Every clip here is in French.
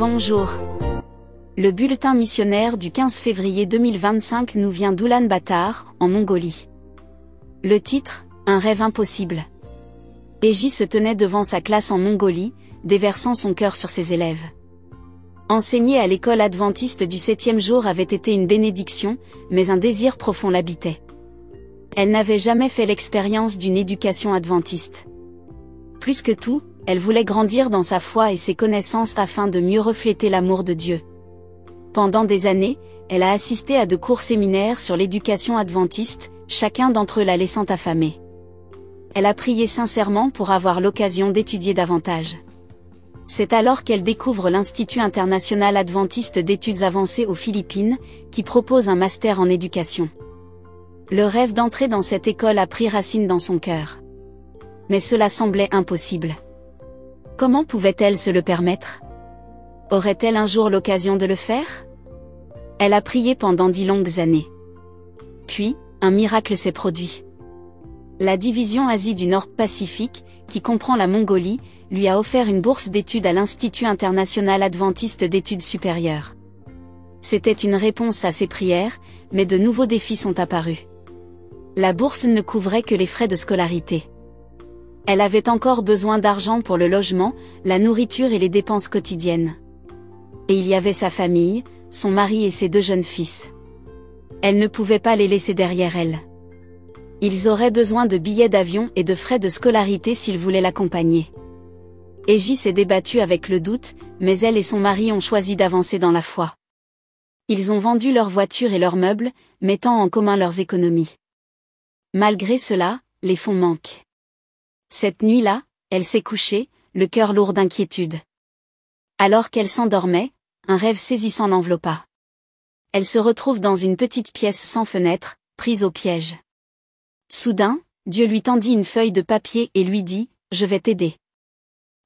Bonjour. Le bulletin missionnaire du 15 février 2025 nous vient d'Oulan-Bator, en Mongolie. Le titre, Un rêve impossible. Eji se tenait devant sa classe en Mongolie, déversant son cœur sur ses élèves. Enseigner à l'école adventiste du 7e jour avait été une bénédiction, mais un désir profond l'habitait. Elle n'avait jamais fait l'expérience d'une éducation adventiste. Plus que tout, elle voulait grandir dans sa foi et ses connaissances afin de mieux refléter l'amour de Dieu. Pendant des années, elle a assisté à de courts séminaires sur l'éducation adventiste, chacun d'entre eux la laissant affamée. Elle a prié sincèrement pour avoir l'occasion d'étudier davantage. C'est alors qu'elle découvre l'Institut international adventiste d'études avancées aux Philippines, qui propose un master en éducation. Le rêve d'entrer dans cette école a pris racine dans son cœur. Mais cela semblait impossible. Comment pouvait-elle se le permettre? Aurait-elle un jour l'occasion de le faire? Elle a prié pendant 10 longues années. Puis, un miracle s'est produit. La division Asie du Nord-Pacifique, qui comprend la Mongolie, lui a offert une bourse d'études à l'Institut international adventiste d'études supérieures. C'était une réponse à ses prières, mais de nouveaux défis sont apparus. La bourse ne couvrait que les frais de scolarité. Elle avait encore besoin d'argent pour le logement, la nourriture et les dépenses quotidiennes. Et il y avait sa famille, son mari et ses 2 jeunes fils. Elle ne pouvait pas les laisser derrière elle. Ils auraient besoin de billets d'avion et de frais de scolarité s'ils voulaient l'accompagner. Eji s'est débattue avec le doute, mais elle et son mari ont choisi d'avancer dans la foi. Ils ont vendu leur voiture et leurs meubles, mettant en commun leurs économies. Malgré cela, les fonds manquent. Cette nuit-là, elle s'est couchée, le cœur lourd d'inquiétude. Alors qu'elle s'endormait, un rêve saisissant l'enveloppa. Elle se retrouve dans une petite pièce sans fenêtre, prise au piège. Soudain, Dieu lui tendit une feuille de papier et lui dit « Je vais t'aider ».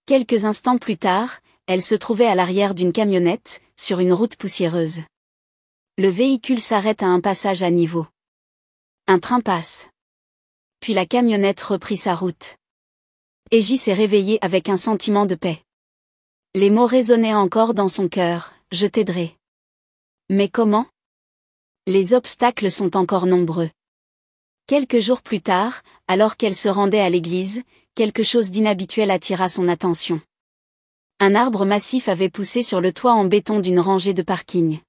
Quelques instants plus tard, elle se trouvait à l'arrière d'une camionnette, sur une route poussiéreuse. Le véhicule s'arrête à un passage à niveau. Un train passe. Puis la camionnette reprit sa route. Eji s'est réveillée avec un sentiment de paix. Les mots résonnaient encore dans son cœur, « Je t'aiderai ». Mais comment? Les obstacles sont encore nombreux. Quelques jours plus tard, alors qu'elle se rendait à l'église, quelque chose d'inhabituel attira son attention. Un arbre massif avait poussé sur le toit en béton d'une rangée de parking.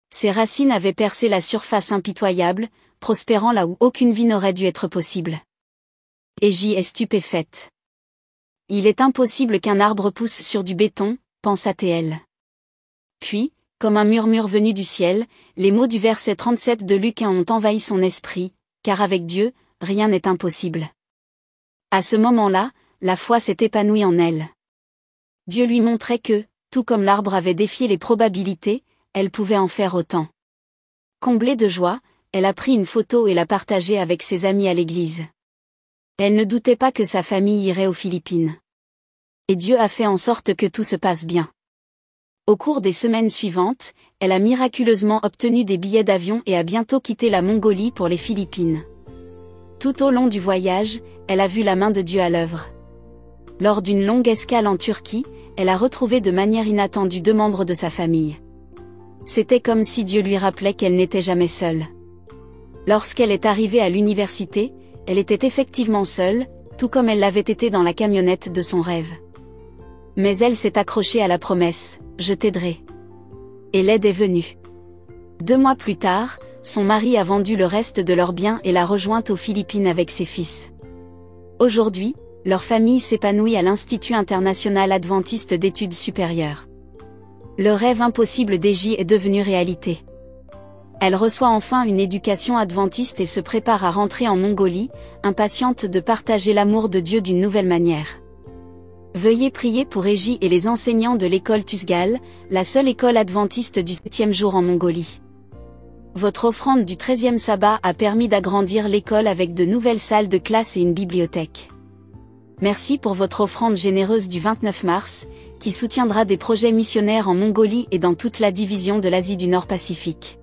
Ses racines avaient percé la surface impitoyable, prospérant là où aucune vie n'aurait dû être possible. Eji est stupéfaite. Il est impossible qu'un arbre pousse sur du béton, pensa-t-elle. Puis, comme un murmure venu du ciel, les mots du verset 37 de Luc 1 ont envahi son esprit, car avec Dieu, rien n'est impossible. À ce moment-là, la foi s'est épanouie en elle. Dieu lui montrait que, tout comme l'arbre avait défié les probabilités, elle pouvait en faire autant. Comblée de joie, elle a pris une photo et l'a partagée avec ses amis à l'église. Elle ne doutait pas que sa famille irait aux Philippines. Et Dieu a fait en sorte que tout se passe bien. Au cours des semaines suivantes, elle a miraculeusement obtenu des billets d'avion et a bientôt quitté la Mongolie pour les Philippines. Tout au long du voyage, elle a vu la main de Dieu à l'œuvre. Lors d'une longue escale en Turquie, elle a retrouvé de manière inattendue 2 membres de sa famille. C'était comme si Dieu lui rappelait qu'elle n'était jamais seule. Lorsqu'elle est arrivée à l'université, elle était effectivement seule, tout comme elle l'avait été dans la camionnette de son rêve. Mais elle s'est accrochée à la promesse, « Je t'aiderai ». Et l'aide est venue. 2 mois plus tard, son mari a vendu le reste de leurs biens et l'a rejointe aux Philippines avec ses fils. Aujourd'hui, leur famille s'épanouit à l'Institut international adventiste d'études supérieures. Le rêve impossible d'Eji est devenu réalité. Elle reçoit enfin une éducation adventiste et se prépare à rentrer en Mongolie, impatiente de partager l'amour de Dieu d'une nouvelle manière. Veuillez prier pour Eji et les enseignants de l'école Tusgal, la seule école adventiste du 7e jour en Mongolie. Votre offrande du 13e sabbat a permis d'agrandir l'école avec de nouvelles salles de classe et une bibliothèque. Merci pour votre offrande généreuse du 29 mars, qui soutiendra des projets missionnaires en Mongolie et dans toute la division de l'Asie du Nord-Pacifique.